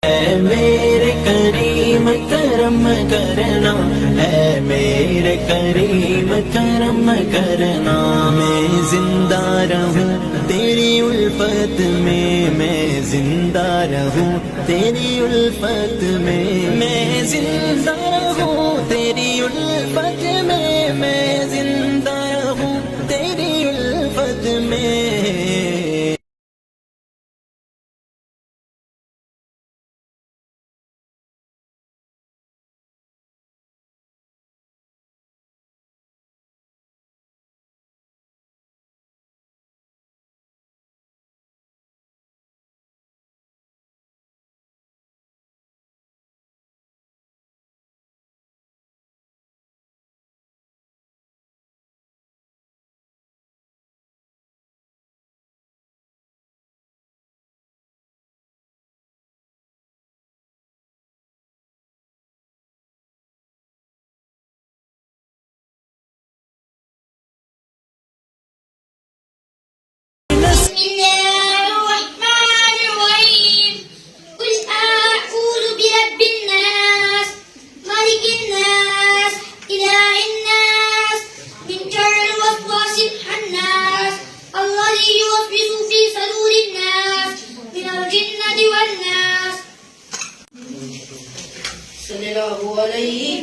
اے میرے کریم کرم کرنا، اے میرے کریم کرم کرنا، میں زندہ رہوں تیری الفت میں زندہ رہوں تیری الفت میں زندہ رہوں تیری الفت میں زندہ رہوں تیری الفت میں۔ صلی اللہ علیہ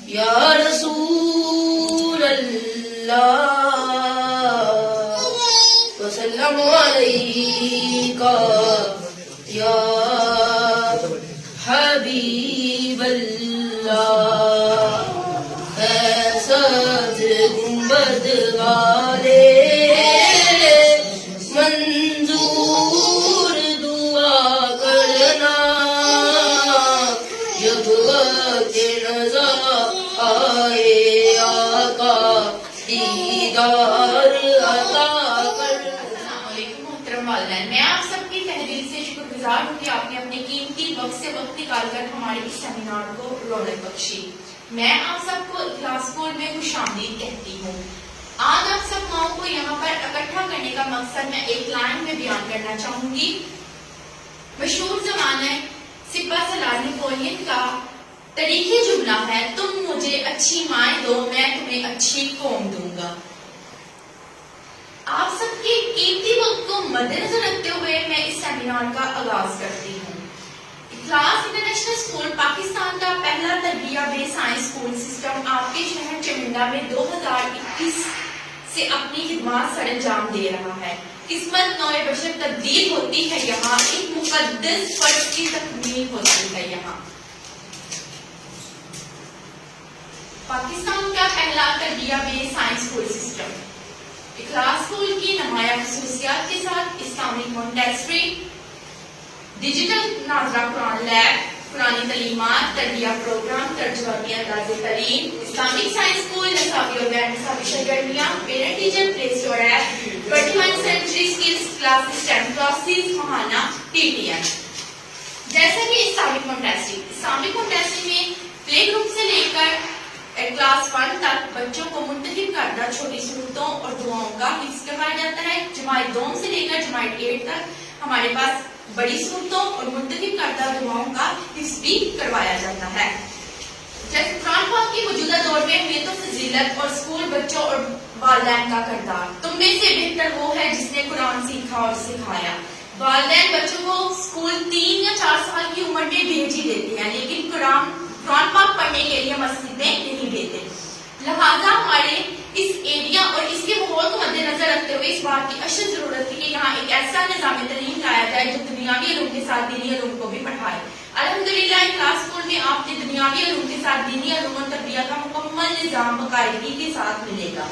یا رسول اللہ وسلم علیہ یا حبیب اللہ۔ اے سبز گنبد والے منظور دعا کرنا، جب وقت نظر آئے آقا دیدار عطا کرنا۔ السلام علیکم محترم والدین، میں آپ سب کی تہ دل سے شکر گزار ہوں کہ آپ نے اپنے قیمتی وقت سے وقت نکال کر ہمارے اس سیمینار کو رونق بخشی۔ میں آپ سب کو اخلاص اسکول میں خوش آمدید کہتی ہوں۔ آج آپ سب ماؤں کو یہاں پر اکٹھا کرنے کا مقصد میں ایک لائن میں بیان کرنا چاہوں گی۔ مشہور زمانہ سپہ سالار نیپولین کا تاریخی جملہ ہے، تم مجھے اچھی مائیں دو میں تمہیں اچھی قوم دوں گا۔ آپ سب کے قیمتی وقت کو مد نظر رکھتے ہوئے میں اس سیمینار کا آغاز کرتی ہوں۔ اخلاص انٹرنیشنل اسکول پاکستان کا پہلا تربیہ بیس سائنس اسکول سسٹم آپ کے شہر چمنڈا میں 2021 سے اپنی خدمات سر انجام دے رہا ہے۔ قسمت نوع بشر تبدیل ہوتی ہے یہاں، ایک مقدس فرد کی تکمیل ہوتی ہے یہاں۔ پاکستان کا پہلا تربیہ بیس سائنس اسکول سسٹم اخلاص اسکول کی نمایاں خصوصیات کے ساتھ اسلامک مونٹیسری، ڈیجیٹل ناظرہ قرآن لیب، قرآنی تعلیمات، تربیہ پروگرام، ترجمانی انداز تعلیم، اسلامک سائنس اسکول، نصابی اور غیر نصابی سرگرمیاں، parent teacher play store app, 21 century skills classes, STEM classes, ماہانہ TTM۔ جیسا کہ اسلامک مونٹیسری میں پلے گروپ سے لے کر کلاس 1 تک بچوں کو منتخب کردہ چھوٹی صورتوں اور دعاؤں کا حفظ کروایا جاتا ہے۔ جماعت دوم سے لے کر جماعت 8 تک ہمارے پاس بڑی صورتوں اور منتخب کردہ دعاؤں کا حفظ بھی کروایا جاتا ہے۔ جیسے قرآن پاک کی موجودہ دور میں اہمیت و فضیلت اور اسکول بچوں اور والدین کا کردار۔ تم میں سے بہتر وہ ہے جس نے قرآن سیکھا اور سکھایا۔ والدین بچوں کو اسکول 3 یا 4 سال کی عمر میں بھیج ہی دیتے ہیں، لیکن قرآن پاک پڑھنے کے لیے مسجد میں نہیں دیتے۔ لہٰذا ہمارے اس ایریا اور اس کے ماحول کو مد نظر رکھتے ہوئے اس بات کی اشد ضرورت ہے کہ یہاں ایک ایسا نظام تعلیم لایا جائے جو دنیاوی علوم کے ساتھ دینی علوم کو بھی پڑھائے۔ الحمدللہ اخلاص اسکول میں آپ نے دنیاوی علوم کے ساتھ دینی علوم اور تربیت کا مکمل نظام باقاعدگی کے ساتھ ملے گا۔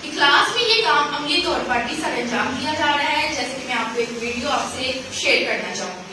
اخلاص میں یہ کام عملی طور پر بھی سر انجام دیا جا رہا ہے، جیسے کہ میں آپ کو ایک ویڈیو آپ سے شیئر کرنا چاہوں گی۔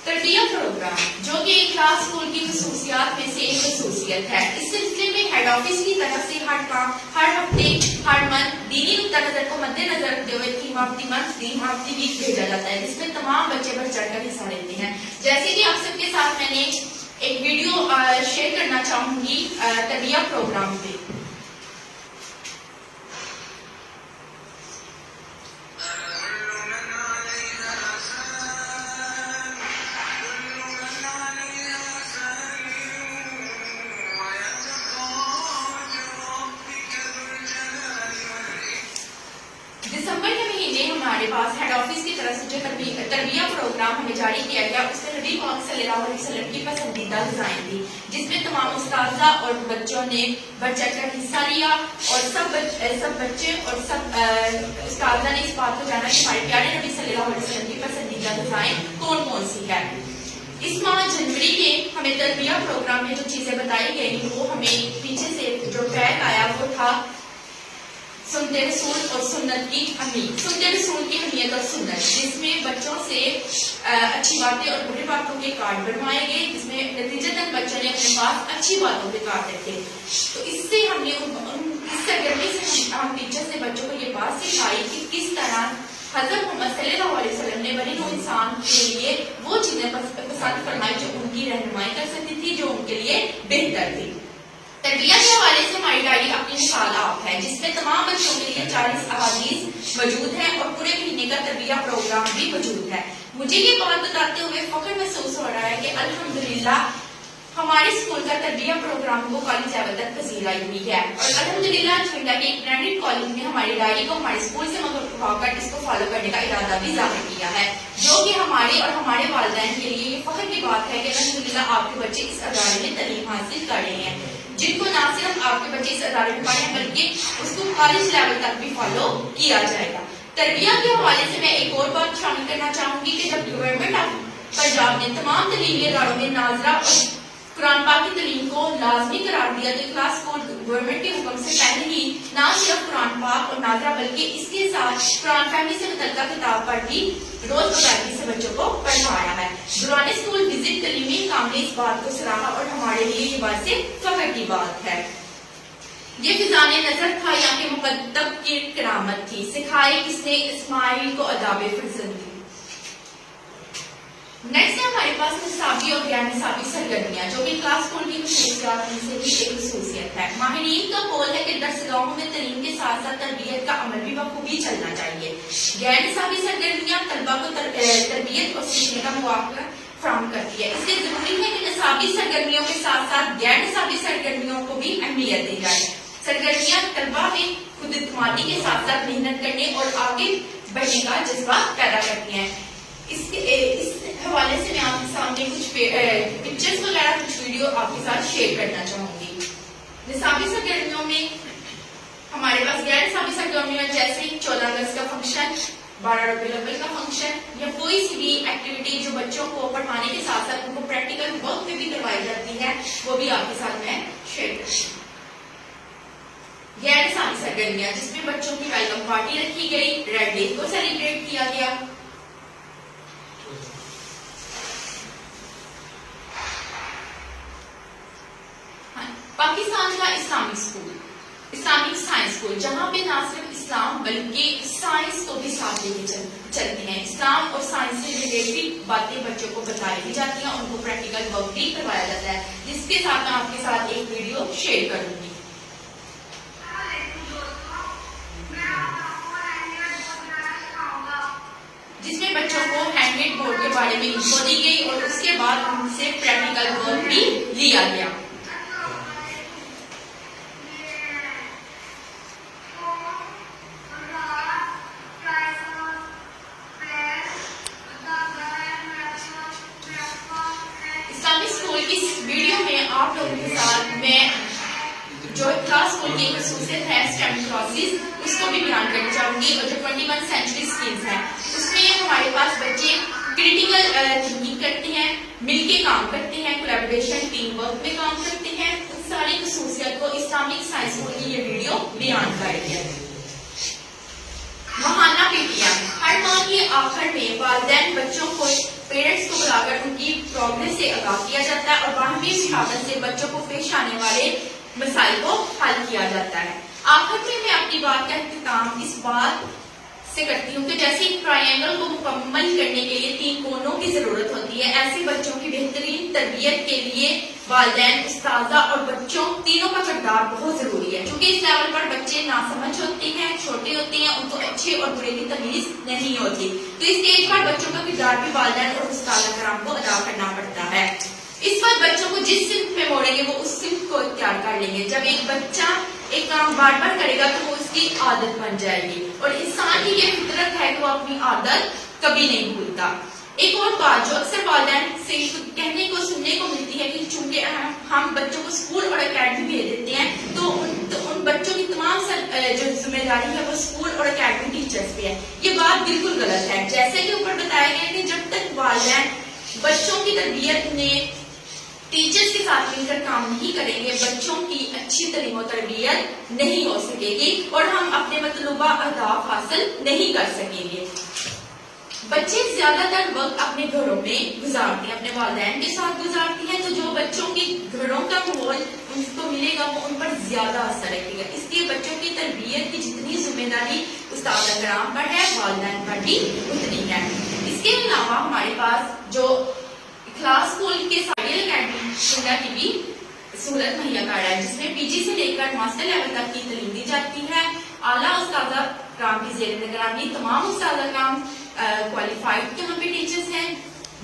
تربیہ پروگرام جو کلاس اسکول کی خصوصیات میں سے ایک خصوصیت ہے. اس سلسلے میں ہیڈ آفس کی طرف سے ہر ہفتے ہر منتھ دینی نقطہ نظر کو مد نظر رکھتے ہوئے theme of the month theme of the week بھیجا جاتا ہے جس میں تمام بچے بڑھ چڑھ کر حصہ لیتے ہیں. جیسے کہ آپ سب کے ساتھ میں نے ایک ویڈیو شیئر کرنا چاہوں گی تربیہ پروگرام پہ. دسمبر کے مہینے ہمارے پاس ہیڈ آفس کی طرف سے جو تربیہ پروگرام ہمیں جاری کیا گیا اس میں نبی پاک صلی اللہ علیہ وسلم کی پسندیدہ ڈیزائن تھی جس میں تمام اساتذہ اور بچوں نے بڑھ چڑھ کر حصہ لیا اور سب بچے اور سب اساتذہ نے اس بات کو جانا کہ ہمارے پیارے نبی صلی اللہ علیہ وسلم کی پسندیدہ ڈیزائن کون کون سی ہے. اس ماہ جنوری کے ہمیں تربیہ پروگرام میں جو چیزیں بتائی گئی وہ ہمیں پیچھے سے جو ٹریک آیا وہ تھا سنت رسول اور سنت کی اہمیت. سنت رسول کی اہمیت اور سنت جس میں بچوں سے اچھی باتیں اور بری باتوں کے کارڈ بنوائے گئے جس میں نتیجتاً بچوں نے اپنے پاس اچھی باتوں کے کارڈ رکھے. تو اس سے ہم نے اس سرگرمی سے ہم ٹیچر سے بچوں کو یہ بات سکھائی کہ کس طرح حضرت محمد صلی اللہ علیہ وسلم نے بنی نوع انسان کے لیے وہ چیزیں پسند فرمائی جو ان کی رہنمائی کر سکتی تھی جو ان کے لیے بہتر تھی. تربیہ کے حوالے سے ہماری ڈائری اپنی مثال آپ ہے جس میں تمام بچوں کے لیے 40 احادیث موجود ہیں اور پورے مہینے کا تربیہ پروگرام بھی موجود ہے. مجھے یہ بات بتاتے ہوئے فخر محسوس ہو رہا ہے کہ الحمدللہ ہمارے اسکول کا تربیہ پروگرام کو کالج لیول تک پذیرائی ہوئی ہے اور الحمدللہ چھنڈا کے ایک برانڈڈ کالج میں ہماری ڈائری کو ہمارے اسکول سے منگوا کر اس کو فالو کرنے کا ارادہ بھی ظاہر کیا ہے جو کہ ہمارے اور ہمارے والدین کے لیے یہ فخر کی بات ہے کہ الحمدللہ آپ کے بچے اس ادارے میں تعلیم حاصل کر رہے ہیں جن کو نہ صرف آپ کے بچے اس ادارے میں پڑھیں بلکہ اس کو کالج لیول تک بھی فالو کیا جائے گا. تربیہ کے حوالے سے میں ایک اور بات شامل کرنا چاہوں گی کہ جب گورنمنٹ آف پنجاب نے تمام تعلیمی اداروں میں ناظرہ اور قرآن پاک کی تعلیم کو لازمی قرار دیا تو کلاس کو گورنمنٹ کے حکم سے پہلے ہی نہ صرف قرآن پاک اور ناظرہ بلکہ اس کے ساتھ قرآن فہمی سے متعلقہ کتاب پڑھ بھی روز بتائی سے بچوں کو پڑھایا ہے. دوران اسکول وزٹ تعلیمی کام نے اس بات کو سراہا اور ہمارے لیے یہ بات سے فخر کی بات ہے. یہ فضان نظر تھا یا کہ مقدم کی کرامت تھی سکھائی کس نے اسماعیل کو آداب فرزند دی. نیکسٹ ہے ہمارے پاس نصابی اور غیر نصابی سرگرمیاں جو کہ کلاس اسکول کی خصوصیات میں سے بھی ایک خصوصیت ہے. ماہرین کا قول ہے کہ درسگاہوں میں تعلیم کے ساتھ ساتھ تربیت کا عمل بھی بخوبی چلنا چاہیے. غیر نصابی سرگرمیاں طلبہ کو تربیت اور سیکھنے کا مواقع فراہم کرتی ہے. اس لیے ضروری ہے کہ نصابی سرگرمیوں کے ساتھ ساتھ غیر نصابی سرگرمیوں کو بھی اہمیت دی جائے. سرگرمیاں طلبہ میں خود اعتمادی کے ساتھ ساتھ محنت کرنے اور آگے بڑھنے کا جذبہ پیدا کرتی ہیں. اس حوالے سے میں آپ کے سامنے کچھ پکچرز وغیرہ کچھ ویڈیو آپ کے ساتھ شیئر کرنا چاہوں گی. نصابی سرگرمیوں میں ہمارے پاس غیر نصابی سرگرمیوں جیسے 14 اگست کا فنکشن 12 ربیع الاول کا فنکشن یا کوئی سی بھی ایکٹیویٹی جو بچوں کو پڑھانے کے ساتھ ساتھ ان کو پریکٹیکل ورک میں بھی کروائی جاتی ہے وہ بھی آپ کے ساتھ میں شیئر کرتی ہوں. غیر نصابی سرگرمیاں جس میں بچوں کی ویلکم پارٹی رکھی گئی ریڈ ڈے کو سیلیبریٹ کیا گیا. پاکستان کا Islamic school Islamic science school جہاں پہ نہ صرف اسلام بلکہ سائنس کو بھی ساتھ لے کے چلتے ہیں. اسلام اور سائنس سے ریلیٹڈ باتیں بچوں کو بتائی بھی جاتی ہیں ان کو پریکٹیکل ورک بھی کروایا جاتا ہے جس کے ساتھ میں آپ کے ساتھ ایک ویڈیو شیئر کروں گی. جس میں بچوں کو ہینڈ میڈ بورڈ کے بارے میں انفو دی گئی اور اس کے بعد ان سے پریکٹیکل ورک بھی لیا گیا. آپ لوگوں کے ساتھ میں جو کلاس اسکول کی خصوصیت ہے اسٹیم کلاسز اس کو بھی بیان کرنا چاہوں گی اور جو 21 سینچری اسکیمز ہیں اس میں ہمارے پاس بچے کریٹیکل تھنکنگ کرتے ہیں مل کے کام کرتے ہیں کولیبریشن ٹیم ورک میں کام کرتے ہیں. ان ساری خصوصیت کو اسلامک سائنس اسکول کی یہ ویڈیو بیان کر رہی ہے. ماہانہ پی ٹی ایم ہر ماہ کے آخر میں والدین بچوں کو پیرنٹس کو بلا کر ان کی پروگرس سے آگاہ کیا جاتا ہے اور باہمی مشاورت سے بچوں کو پیش آنے والے مسائل کو حل کیا جاتا ہے. آخر میں اپنی بات کا اختتام اس بات سے کرتی ہوں کہ جیسے ایک ٹرائنگل کو مکمل کرنے کے لیے 3 کونوں کی ضرورت ہوتی ہے، ایسے بچوں کی بہترین تربیت کے لیے والدین، استاذہ اور بچوں تینوں کا کردار بہت ضروری ہے. چونکہ اس لیول پر بچے ناسمجھ ہوتے ہیں، چھوٹے ہوتے ہیں، ان کو اچھے اور برے کی تمیز نہیں ہوتی، تو اس اسٹیج پر بچوں کا کردار بھی والدین اور استاذہ کرام کو ادا کرنا پڑتا ہے. اس وقت بچوں کو جس سمت میں موڑیں گے وہ اس سمت کو اختیار کر لیں گے. جب ایک بچہ ایک کام بار بار کرے گا تو وہ اس کی عادت بن جائے گی، اور انسان کی یہ فطرت ہے کہ وہ اپنی عادت کبھی نہیں بھولتا. ایک اور بات جو اکثر والدین سے کہنے کو سننے کو ملتی ہے کہ چونکہ ہم بچوں کو اسکول اور اکیڈمی بھیج دیتے ہیں تو ان بچوں کی تمام جو ذمہ داری ہے وہ اسکول اور اکیڈمی ٹیچرز پہ ہے. یہ بات بالکل غلط ہے. جیسے کہ اوپر بتایا گیا کہ جب تک والدین بچوں کی تربیت میں ٹیچرز کے ساتھ مل کر کام نہیں کریں گے، بچوں کی اچھی تعلیم و تربیت نہیں ہو سکے گی اور ہم اپنے مطلوبہ اہداف حاصل نہیں کر سکیں گے. بچے زیادہ تر وقت اپنے گھروں میں گزارتے ہیں، اپنے والدین کے ساتھ گزارتے ہیں، تو جو بچوں کی گھروں کا ماحول ان کو ملے گا وہ ان پر زیادہ اثر رکھے گا. اس لیے بچوں کی تربیت کی جتنی ذمہ داری استاد کرام پر ہے، والدین پر بھی اتنی ہے. اس کے علاوہ ہمارے پاس جو کلاس اسکول کے سائیکل اکیڈمی ٹنڈا کی بھی سہولت مہیا کر رہا ہے، جس میں پی جی سے لے کر ماسٹر لیول تک کی تعلیم دی جاتی ہے. اعلیٰ استاذہ کرام کی زیر نگرانی تمام استاذہ کرام کوالیفائڈ یہاں پہ ٹیچرز ہیں،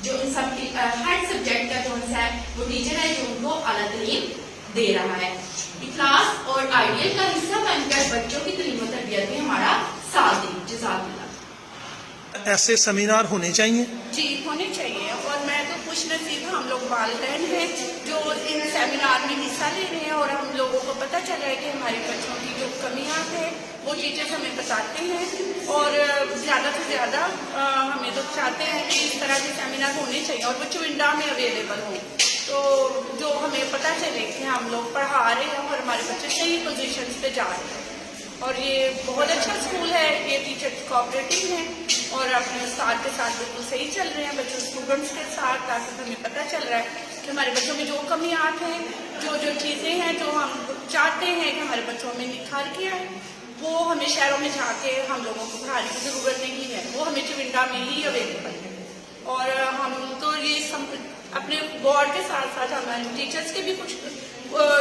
جو ان سب ہر سبجیکٹ کا جو ہے وہ ٹیچر ہے جو ان کو اعلیٰ تعلیم دے رہا ہے. کلاس اور آئیڈیل کا حصہ بن کر بچوں کی تعلیم و تربیت میں ہمارا ساتھ دیں. جزاک اللہ. ایسے سیمینار ہونے چاہیے؟ جی ہونے چاہیے، اور میں تو خوش نصیب ہوں، ہم لوگ والدین ہیں جو ان سیمینار میں حصہ لے رہے ہیں اور ہم لوگوں کو پتہ چلا ہے کہ ہمارے بچوں کی جو کمیاں ہیں وہ ٹیچرز ہمیں بتاتے ہیں، اور زیادہ سے زیادہ ہمیں تو چاہتے ہیں کہ اس طرح کے سیمینار ہونے چاہیے اور وہ چونڈا میں اویلیبل ہوں، تو جو ہمیں پتہ چلے کہ ہم لوگ پڑھا رہے ہیں اور ہمارے بچے صحیح پوزیشنز پہ جا رہے ہیں. اور یہ بہت اچھا اسکول ہے، یہ ٹیچرز کوآپریٹو ہیں اور اپنے استاد کے ساتھ بالکل صحیح چل رہے ہیں، بچوں اسٹوڈنٹس کے ساتھ، تاکہ ہمیں پتہ چل رہا ہے کہ ہمارے بچوں میں جو کمیات ہیں، جو چیزیں ہیں جو ہم چاہتے ہیں کہ ہمارے بچوں میں نکھار کے آئے، وہ ہمیں شہروں میں جا کے ہم لوگوں کو پڑھانے کی ضرورت نہیں ہے، وہ ہمیں چونڈا میں ہی اویلیبل ہے. اور ہم تو یہ اپنے بورڈ کے ساتھ ساتھ ہمارے ٹیچرز کے بھی کچھ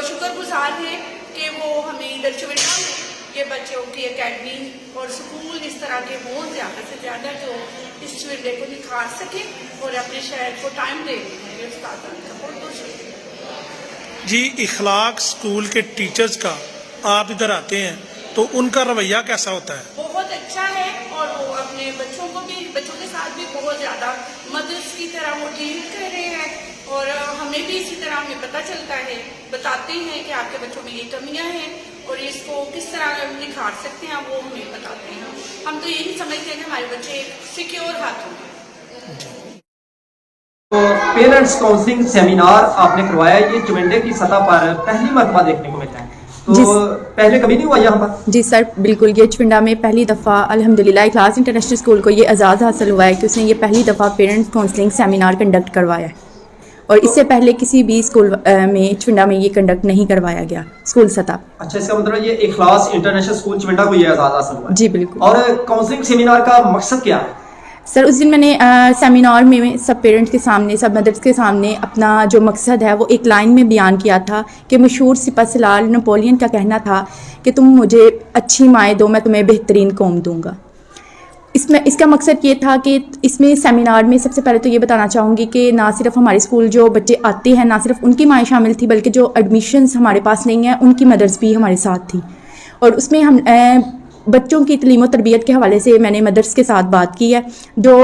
شکر گزار ہیں کہ وہ ہمیں ادھر چونڈا میں یہ بچوں کی اکیڈمی اور اسکول اس طرح کے ہوں زیادہ سے زیادہ جو اس چونڈے کو نکھار سکیں اور اپنے شہر کو ٹائم دے دیں. یہ استاد کا بہت بہت شکریہ. جی اخلاق اسکول کے ٹیچرز کا، آپ ادھر آتے ہیں تو ان کا رویہ کیسا ہوتا ہے؟ بہت اچھا ہے، اور وہ اپنے بچوں کو بھی، بچوں کے ساتھ بھی بہت زیادہ مدرس کی طرح وہ ڈیل کر رہے ہیں، اور ہمیں بھی اسی طرح ہمیں پتہ چلتا ہے، بتاتے ہیں کہ آپ کے بچوں میں یہ کمیاں ہیں اور اس کو کس طرح نکھار سکتے ہیں، وہ ہمیں بتاتے ہیں. ہم تو یہی سمجھتے ہیں کہ ہمارے بچے سیکیور ہاتھوں میں. تو پیرنٹس کاؤنسلنگ سیمینار آپ نے کروایا، یہ چونڈے کی سطح پر پہلی مرتبہ دیکھنے کو ملتا ہے، تو پہلے کبھی نہیں ہوا یہاں پر؟ جی سر بالکل، یہ چونڈا میں پہلی دفعہ الحمدللہ اخلاص انٹرنیشنل اسکول کو یہ اعزاز حاصل ہوا ہے کہ اس نے یہ پہلی دفعہ پیرنٹس کاؤنسلنگ سیمینار کنڈکٹ کروایا ہے، اور اس سے پہلے کسی بھی اسکول میں چونڈا میں یہ کنڈکٹ نہیں کروایا گیا اسکول سطح. اچھا، اس کا مطلب یہ اخلاص انٹرنیشنل اسکول چونڈا کو یہ اعزاز حاصل ہوا ہے؟ جی بالکل. اور کاؤنسلنگ سیمینار کا مقصد کیا ہے؟ سر اس دن میں نے سیمینار میں سب پیرنٹس کے سامنے، سب مدرس کے سامنے اپنا جو مقصد ہے وہ ایک لائن میں بیان کیا تھا کہ مشہور سپہ سالار نپولین کا کہنا تھا کہ تم مجھے اچھی مائیں دو، میں تمہیں بہترین قوم دوں گا. اس کا مقصد یہ تھا کہ اس میں سیمینار میں سب سے پہلے تو یہ بتانا چاہوں گی کہ نہ صرف ہمارے اسکول جو بچے آتے ہیں نہ صرف ان کی مائیں شامل تھی، بلکہ جو ایڈمیشنز ہمارے پاس نہیں ہیں ان کی مدرس بھی ہمارے ساتھ تھی. اور اس میں ہم بچوں کی تعلیم و تربیت کے حوالے سے میں نے مدرس کے ساتھ بات کی ہے، جو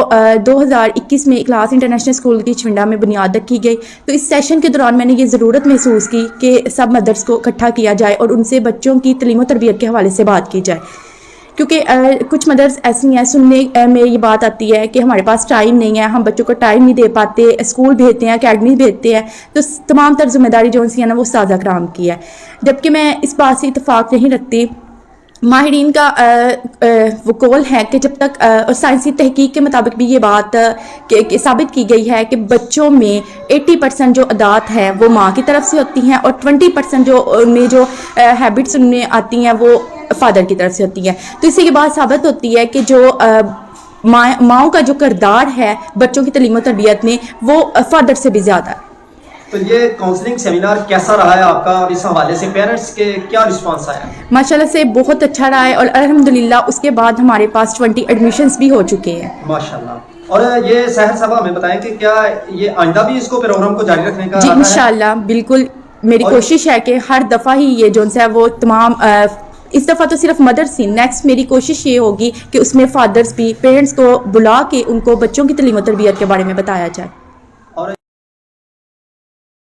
2021 میں اخلاص انٹرنیشنل اسکول کی چونڈا میں بنیاد رکھی گئی. تو اس سیشن کے دوران میں نے یہ ضرورت محسوس کی کہ سب مدرس کو اکٹھا کیا جائے اور ان سے بچوں کی تعلیم و تربیت کے حوالے سے بات کی جائے، کیونکہ کچھ مدرس ایسی ہیں سننے میں یہ بات آتی ہے کہ ہمارے پاس ٹائم نہیں ہے، ہم بچوں کو ٹائم نہیں دے پاتے، اسکول بھیجتے ہیں، اکیڈمی بھیجتے ہیں، تو تمام تر ذمہ داری جو سی ہے نا وہ استاذہ کرام کی ہے. جبکہ میں اس بات سے اتفاق نہیں رکھتی ماہرین کا وہ قول ہے کہ جب تک اور سائنسی تحقیق کے مطابق بھی یہ بات کہ ثابت کی گئی ہے کہ بچوں میں 80% جو عادات ہے وہ ماں کی طرف سے ہوتی ہیں اور 20% جو ان میں جو ہیبٹس ان میں آتی ہیں وہ فادر کی طرف سے ہوتی ہیں. تو اس سے یہ بات ثابت ہوتی ہے کہ جو ماؤں کا جو کردار ہے بچوں کی تعلیم و تربیت میں وہ فادر سے بھی زیادہ ہے. تو یہ کاؤنسلنگ سیمینار کیسا رہا ہے آپ کا اور اس حوالے سے پیرنٹس کے کیا رسپانس آیا؟ ماشاءاللہ سے بہت اچھا رہا ہے اور الحمدللہ اس کے بعد ہمارے پاس 20 ایڈمیشنز بھی ہو چکے ہیں. ماشاءاللہ. اور یہ سحر صاحبہ ہمیں بتائیں کہ کیا یہ آئندہ بھی اس کو پروگرام کو جاری رکھنے کا جی ارادہ ہے؟ انشاءاللہ بالکل میری کوشش ہے کہ ہر دفعہ ہی یہ جو ہے وہ تمام اس دفعہ تو صرف مدرس تھی، نیکسٹ میری کوشش یہ ہوگی کہ اس میں فادرز بھی پیرنٹس کو بلا کے ان کو بچوں کی تعلیم و تربیت کے بارے میں بتایا جائے.